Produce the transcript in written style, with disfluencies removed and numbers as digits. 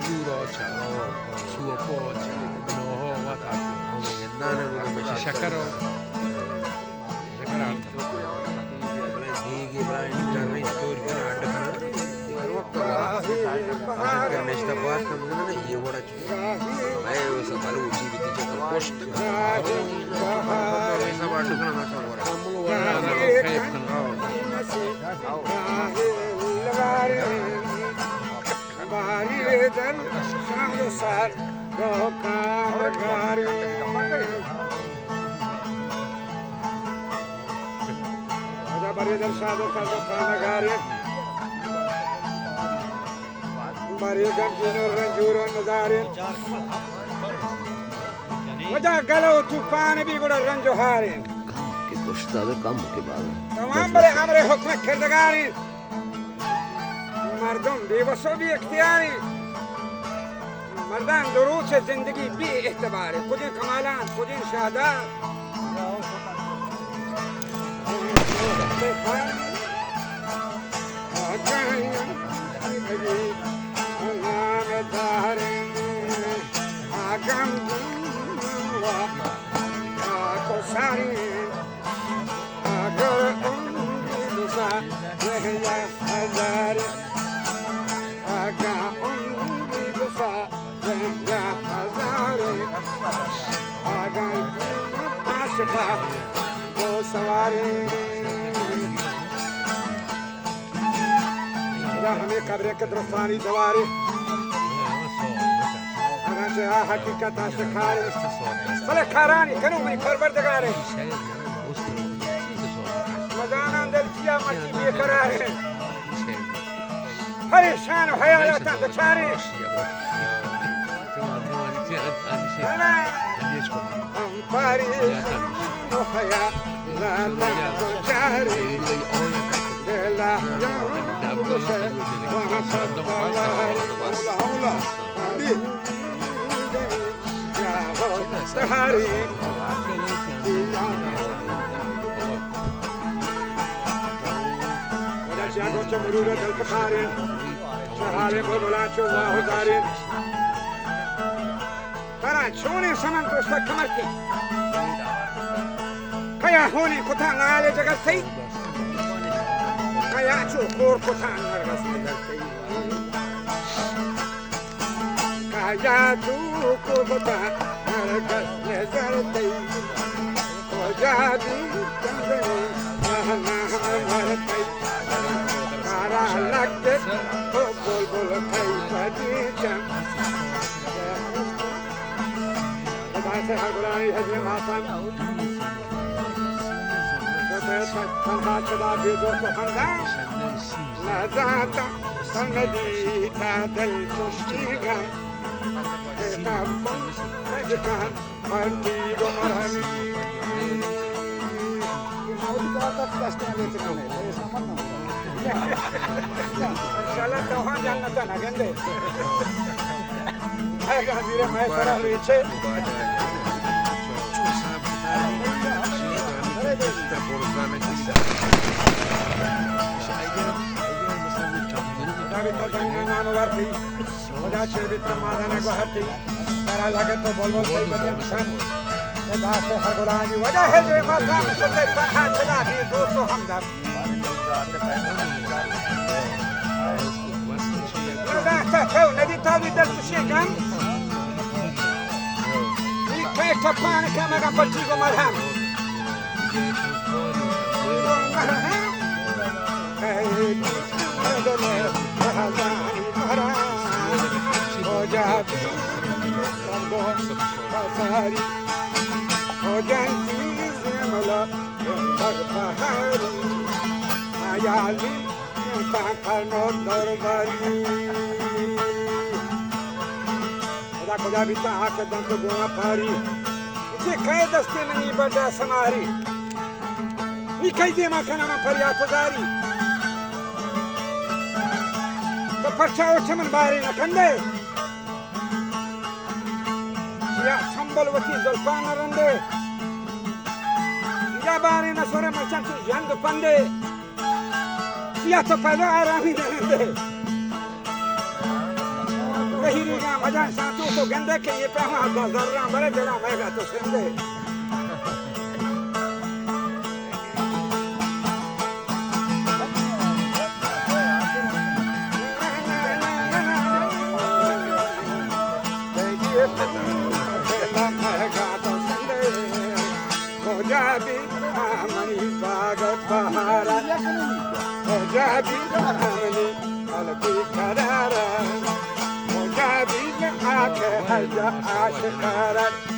giurocia, suo pocia, no watatu, shakaro, shakaran. وجا قالوا طوفان بيقول الرنجو هارين Che costava come che vale. تمام بري امر حكم کردگاری مردم بی‌وسو بی اختیاری مردان دروس زندگی بی اعتباری کدین کمالان کدین شهادت قبرك درفاني دواري أنا جاء حقيقة شكاري فلا كاراني كانوا مني پروردگاري مدانا دلتيا مچي بيقراري پریشان و حیالاتان دچاری أنا پریشان و حیالاتان دچاری لا Kaya cukur kutan nergas nergai, kaya cukur kutan nergas nergai, kojadi candani mahana nergai, kara lagde bol bol kai padicam, bahasa Hargulani hajme matam. Tandaçada bir dostu handan Nazata sanadi kadel koştiga Etabon kajikan partido marami İnşallah tavhan cenneten agende Ayga bire maesara lice خدا بیتا آکھ دنت گونا پاری یہ کئی دستے منی بڑا سماری یہ کئی دے ماں کنا من پریات داری تو پرچاو چمن باری نکندے یا سنبل وتی زلفان رندے یا باری نسور مچن تو جنگ پندے یا تو پیدا آرامی نرندے कहीं का मजा सातू तो गंदे के ये पे वहाँ दर्रा बड़े जला मैगा तो Shinde Jabi amani bagat bahara Jabi amani albi karara Jabi aake haja aashkara